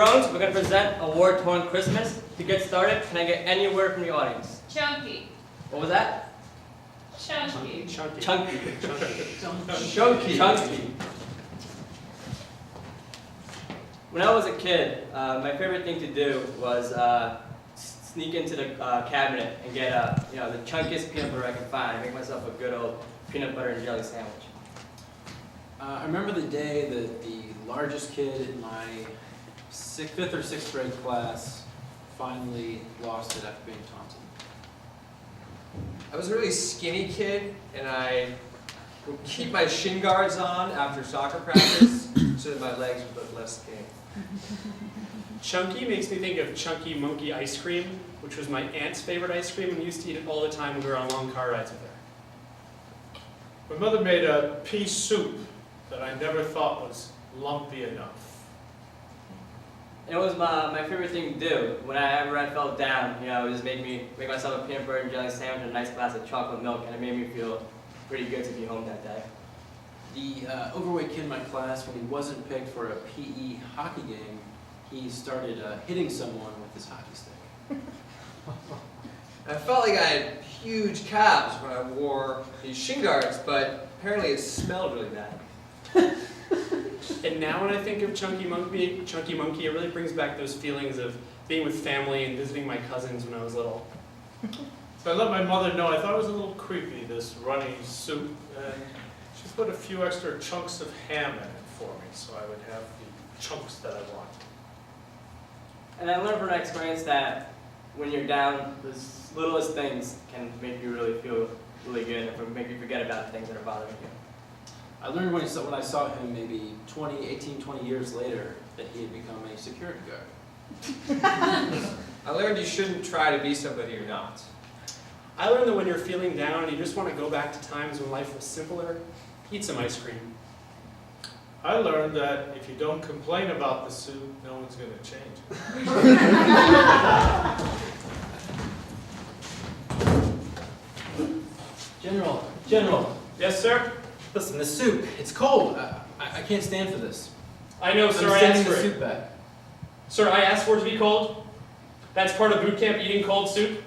Drones, we're going to present a war-torn Christmas. To get started, can I get any word from the audience? Chunky. What was that? Chunky. Chunky. Chunky. When I was a kid, my favorite thing to do was sneak into the cabinet and get the chunkiest peanut butter I could find and make myself a good old peanut butter and jelly sandwich. I remember the day that the largest kid in my fifth or sixth grade class finally lost it after being taunted. I was a really skinny kid, and I would keep my shin guards on after soccer practice so that my legs would look less skinny. Chunky makes me think of Chunky Monkey ice cream, which was my aunt's favorite ice cream, and we used to eat it all the time when we were on long car rides with her. My mother made a pea soup that I never thought was lumpy enough. It was my favorite thing to do. Whenever I felt down, it just make myself a peanut butter and jelly sandwich and a nice glass of chocolate milk, and it made me feel pretty good to be home that day. The overweight kid in my class, when he wasn't picked for a PE hockey game, he started hitting someone with his hockey stick. I felt like I had huge calves when I wore these shin guards, but apparently it smelled really bad. And now when I think of Chunky Monkey, it really brings back those feelings of being with family and visiting my cousins when I was little. So I let my mother know I thought it was a little creepy, this runny soup, and she put a few extra chunks of ham in it for me, so I would have the chunks that I want. And I learned from that experience that when you're down, the littlest things can make you really feel really good and make you forget about things that are bothering you. I learned when I saw him maybe 20 years later that he had become a security guard. I learned you shouldn't try to be somebody you're not. I learned that when you're feeling down and you just want to go back to times when life was simpler, eat some ice cream. I learned that if you don't complain about the soup, no one's going to change it. General, Yes, sir? listen, this soup, it's cold. I can't stand for this. I know, sir, I'm I sending asked the for it. soup back. Sir, I asked for it to be cold. That's part of boot camp, eating cold soup.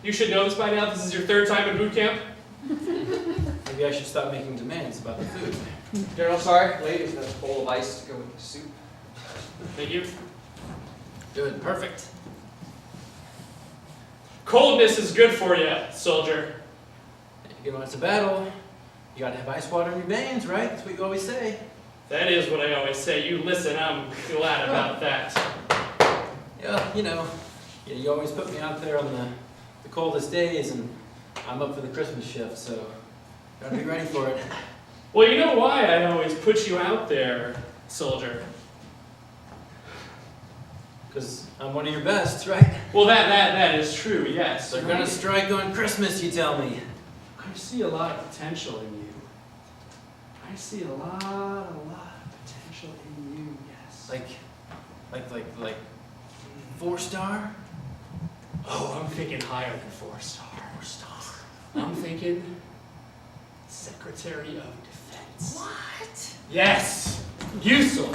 You should know this by now. This is your third time in boot camp. Maybe I should stop making demands about the food. General, sorry, ladies, that's a bowl of ice to go with the soup. Thank you. Good, perfect. Coldness is good for you, soldier. You know, it's a battle. You gotta have ice water in your veins, right? That's what you always say. That is what I always say. You listen, I'm glad about that. Yeah, you always put me out there on the coldest days, and I'm up for the Christmas shift, so gotta be ready for it. Well, you know why I always put you out there, soldier? Because I'm one of your best, right? Well, that is true, yes. They're gonna strike on Christmas, you tell me. I see a lot of potential in you. I see a lot of potential in you, yes. Like 4-star? Oh, I'm thinking higher than 4-star. 4-star. I'm thinking Secretary of Defense. What? Yes! Useful.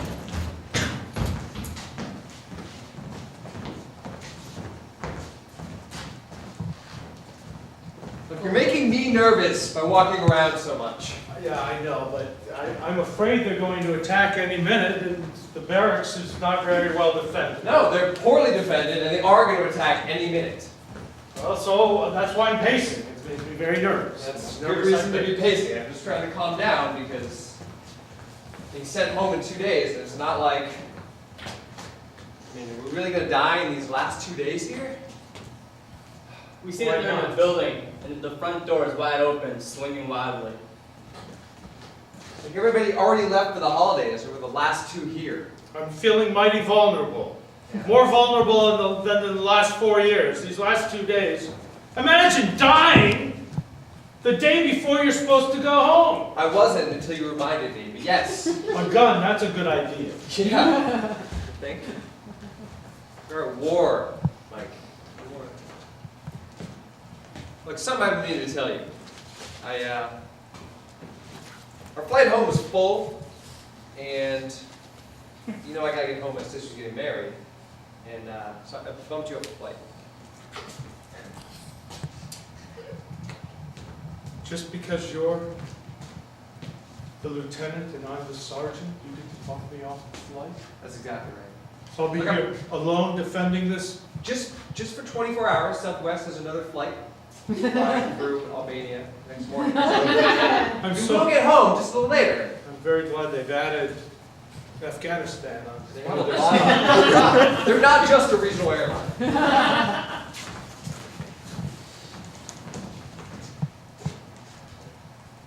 Look, you're making me nervous by walking around so much. Yeah, I know, but I'm afraid they're going to attack any minute, and the barracks is not very well defended. No, they're poorly defended, and they are going to attack any minute. Well, so that's why I'm pacing. It makes me very nervous. That's a Nervous good reason I've to been. be pacing. I'm just trying to calm down because being sent home in 2 days, and it's not like, are we really going to die in these last 2 days here? We see them in the building, and the front door is wide open, swinging wildly. Like everybody already left for the holidays, or were the last 2 here? I'm feeling mighty vulnerable. More vulnerable than in the last 4 years, these last 2 days. Imagine dying the day before you're supposed to go home. I wasn't until you reminded me, but yes. A gun, that's a good idea. Yeah. Think. We're at war, Mike. War. Look, something I've needed to tell you. Our flight home was full, and you know I gotta get home, my sister's getting married, and so I bumped you up a flight. Just because you're the lieutenant and I'm the sergeant, you get to bump me off the flight? That's exactly right. So I'll be Okay. here alone defending this? Just for 24 hours, Southwest has another flight flying through Albania next morning. I'm You so, will get home just a little later. I'm very glad they've added Afghanistan on Well, there. they're not just a regional airline.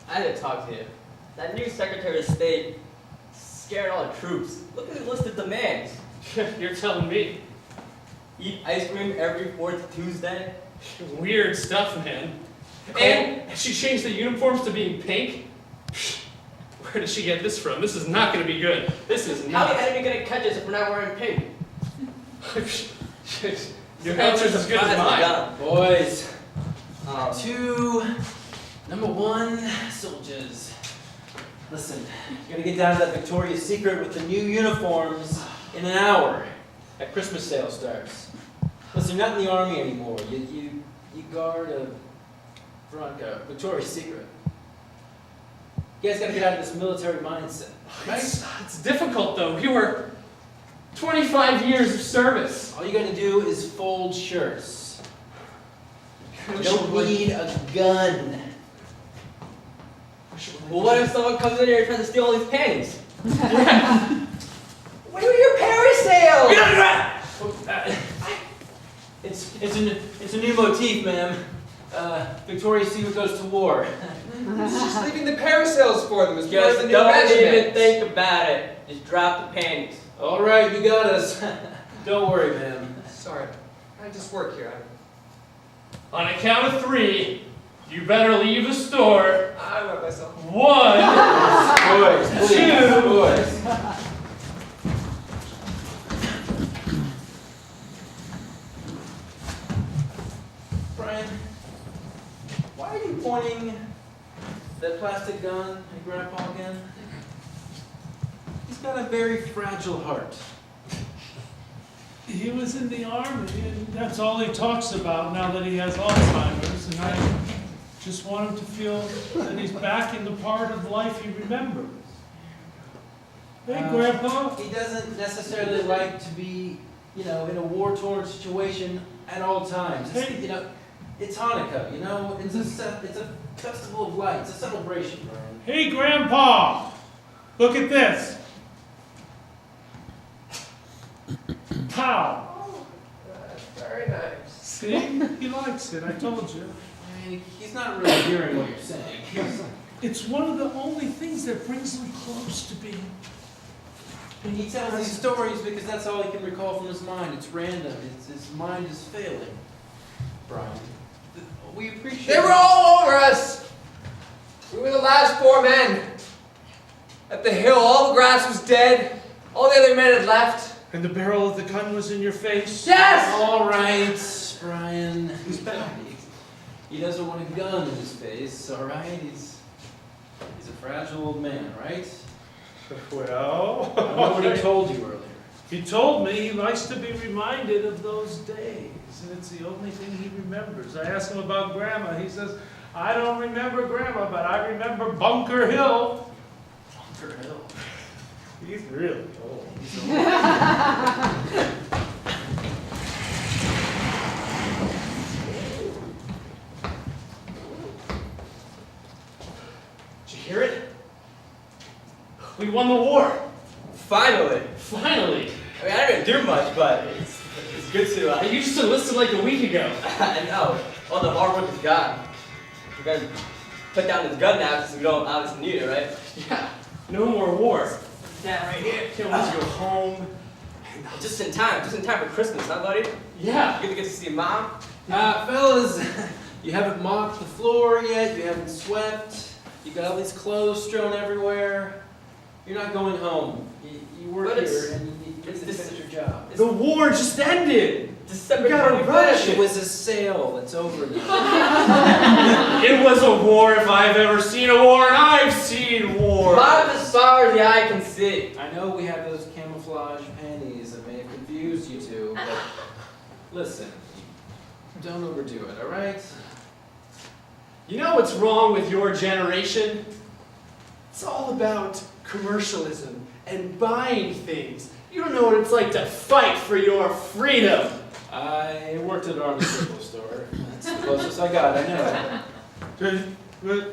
I had to talk to you. That new Secretary of State scared all the troops. Look at the list of demands. You're telling me. Eat ice cream every fourth Tuesday. Weird stuff, man. And she changed the uniforms to being pink? Where did she get this from? This is not going to be good. This is How not. the enemy gonna catch us if we're not wearing pink? Your answer's as good as mine. Boys, Um, two, number one, soldiers. Listen, you're gonna get down to that Victoria's Secret with the new uniforms in an hour. That Christmas sale starts. Listen, you're not in the army anymore. You guard a Victoria's Secret. You guys gotta get out of this military mindset, right? It's difficult, though. You were 25 years of service. All you gotta do is fold shirts. You don't need a gun. well, what if someone comes in here and tries to steal all these panties? What are your parasails? It's a new motif, ma'am. Victoria's Secret goes to war. It's just leaving the parasails for them as part of Just the new don't even regiment. think about it. Just drop the panties. All right, you got us. Don't worry, ma'am. Sorry, I just work here. On a count of 3, you better leave the store. I went myself. 1, Boys, please, Two. boys. Brian, why are you pointing that plastic gun at Grandpa again? He's got a very fragile heart. He was in the army, and that's all he talks about now that he has Alzheimer's, and I just want him to feel that he's back in the part of life he remembers. Hey, Grandpa. He doesn't necessarily like to be, in a war-torn situation at all times. Hey. It's Hanukkah, it's a festival of lights, a celebration, Brian. Hey, Grandpa. Look at this. Pow. Oh, that's very nice. See? He likes it, I told you. I mean, he's not really hearing what you're saying. It's one of the only things that brings him close to being. And he tells these stories because that's all he can recall from his mind. It's random. His mind is failing. Brian, we appreciate. They were all over us. We were the last 4 men. At the hill, all the grass was dead. All the other men had left. And the barrel of the gun was in your face? Yes! All right, Brian. He's back. He doesn't want a gun in his face. All right. He's a fragile old man, right? Well, I know what he told you earlier. he told me he likes to be reminded of those days, and it's the only thing he remembers. I asked him about Grandma. He says, I don't remember Grandma, but I remember Bunker Hill. Bunker Hill. He's really old. Did you hear it? We won the war. Finally. Finally. I mean, I didn't do much, but it's good to. I used to listen like a week ago. I know. All the hard work is gone. We're gonna put down this gun now since we don't obviously need it, right? Yeah. No more war. Down right here. Can't wait to go home. Just in time for Christmas, huh, buddy? Yeah. Good to get to see Mom. Fellas, you haven't mopped the floor yet. You haven't swept. You got all these clothes strewn everywhere. You're not going home. You work But here and you it's need to this- finish your job. The war just ended. December We gotta 25th. rush It it. was a sale. It's over now. It was a war if I've ever seen a war, and I've seen war. About as far as the eye can see. I know we have those camouflage camouflage panties that may have confused you two, but listen, don't overdo it, alright? You know what's wrong with your generation? It's all about commercialism and buying things. You don't know what it's like to fight for your freedom. I worked at an pharmaceutical store. That's the closest I got, I know. But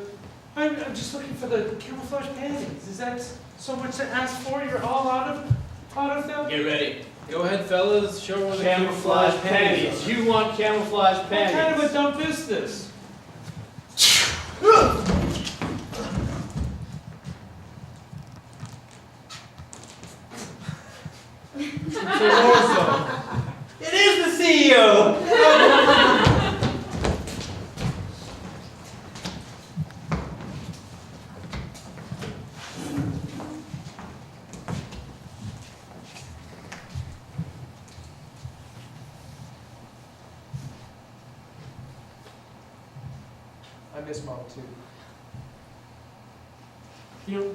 I'm just looking for the camouflage panties. Is that so much to ask for? You're all out of them? Get ready. Go ahead, fellas, show her the Camouflage panties. You want camouflage What kind of panties? a dump is this? It's a war zone. It is the CEO! I miss Mom too. You know,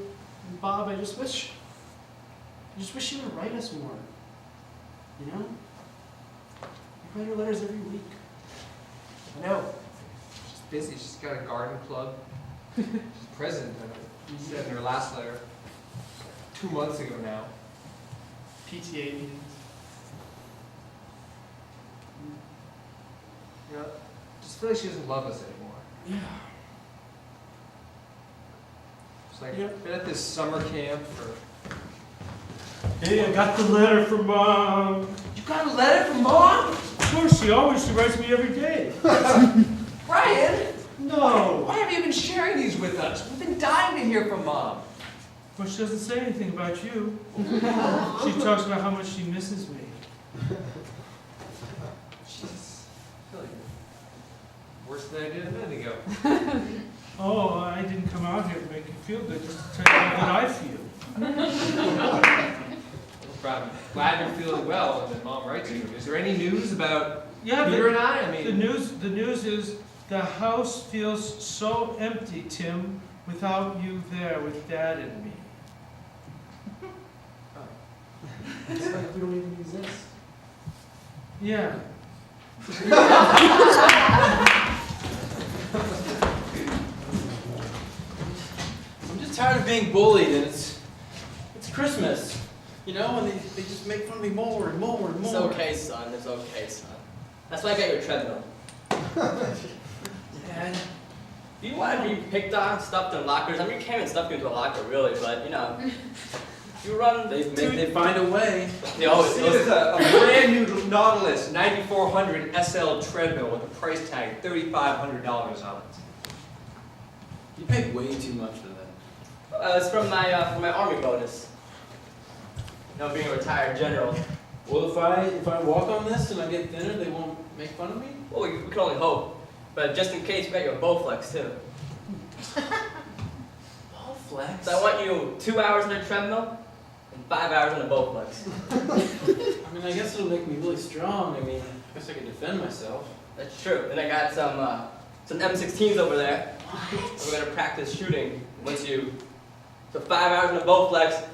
Bob, I just wish you would write us more. You know? You write her letters every week. I know. She's busy. She's got a garden club. She's president of it. She said in her last letter, 2 months ago now. PTA meetings. You know, just feel like she doesn't love us anymore. Yeah. She's like, Yeah. been at this summer camp for. Hey, I got the letter from Mom. You got a letter from Mom? Of course, she writes me every day. Brian! No. Why have you been sharing these with us? We've been dying to hear from Mom. Well, she doesn't say anything about you. She talks about how much she misses me. Jeez. I feel like worse than I did a minute ago. Oh, I didn't come out here to make you feel good, just to tell you how good I feel. I'm glad you're feeling well, and then Mom writes you. Is there any news about Yeah, Peter and I? I the mean, news is the house feels so empty, Tim, without you there with Dad and me. It's like we don't even exist. Yeah. I'm just tired of being bullied, and it's Christmas, you know, and they just make fun of me more and more and It's more. okay, son. It's okay, son. That's why I got you a treadmill. Dad, Do you want to be picked on, stuffed in lockers? I mean, you can't even stuff you into a locker, really, but, you know. You run they find a way. They always this is a brand new Nautilus 9400 SL treadmill with a price tag $3,500 on it. You pay way too much for that. It's from my army bonus. You know, being a retired general. Well, if I walk on this and I get thinner, they won't make fun of me? Well, we can only hope. But just in case, we got you a Bowflex, too. Bowflex? So I want you 2 hours on a treadmill and 5 hours on a Bowflex. I mean, I guess it'll make me really strong. I mean, I guess I can defend myself. That's true. Then I got some M16s over there. We're gonna practice shooting once you. So 5 hours on a Bowflex,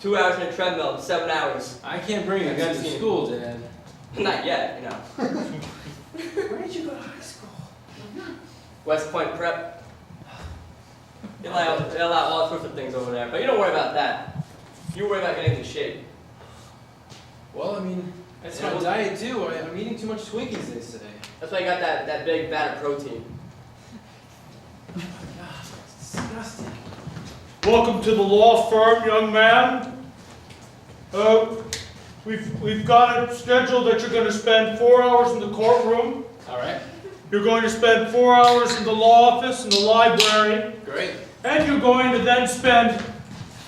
2 hours on a treadmill, 7 hours. I can't bring a gun to school, Dad. Not yet, you know. Where did you go to high school? West Point Prep. They allow all sorts of things over there, but you don't worry about that. You worry about getting in shape. Well, I mean, that's my Yeah. diet too. I'm eating too much Twinkies, they say. That's why you got that big vat of protein. Oh my God, it's disgusting. Welcome to the law firm, young man. We've got it scheduled that you're going to spend 4 hours in the courtroom. All right, You're going to spend 4 hours in the law office and the library. great. And you're going to then spend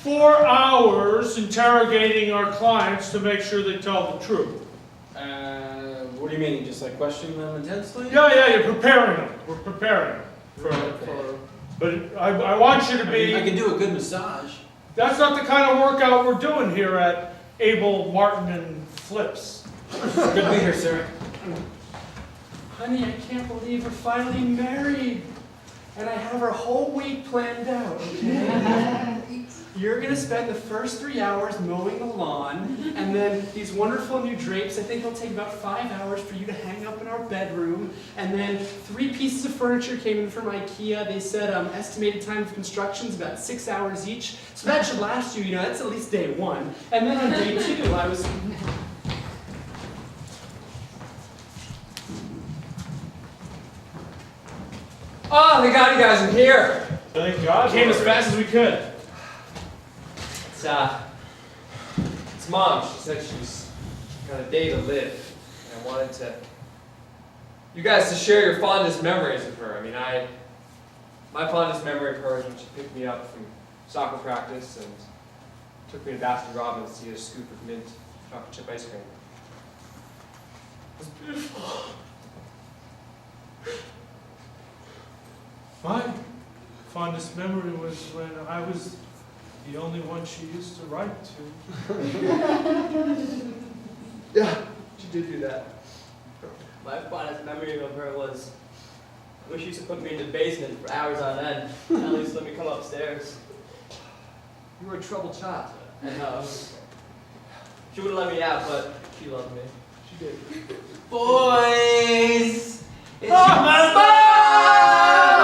4 hours interrogating our clients to make sure they tell the truth. What do you mean? Just like questioning them intensely? Yeah, you're preparing them. We're preparing them. Okay. But I want you to I mean, I be, can do a good massage. that's not the kind of workout we're doing here at Abel, Martin, and Flips. Good to be here, sir. Honey, I can't believe we're finally married. And I have our whole week planned out, okay? you're gonna spend the first 3 hours mowing the lawn, and then these wonderful new drapes, I think it'll take about 5 hours for you to hang up in our bedroom, and then 3 pieces of furniture came in from IKEA. They said estimated time of construction is about 6 hours each, so that should last you, that's at least day 1. And then on day 2, I was... Oh, they got you guys in here. Thank God. Came as fast as we could. It's Mom. She said she's got a day to live. And I wanted you guys to share your fondest memories of her. My fondest memory of her is when she picked me up from soccer practice and took me to Baskin Robbins to get a scoop of mint chocolate chip ice cream. It was beautiful. My fondest memory was when I was the only one she used to write to. Yeah, she did do that. My fondest memory of her was when she used to put me in the basement for hours on end, and at least let me come upstairs. You were a troubled child. And she wouldn't let me out, but she loved me. She did. Boys! It's your mom!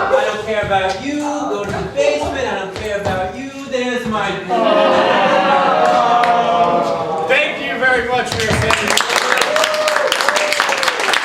I don't care about you. Go to the basement. I don't care about you. There's my boy.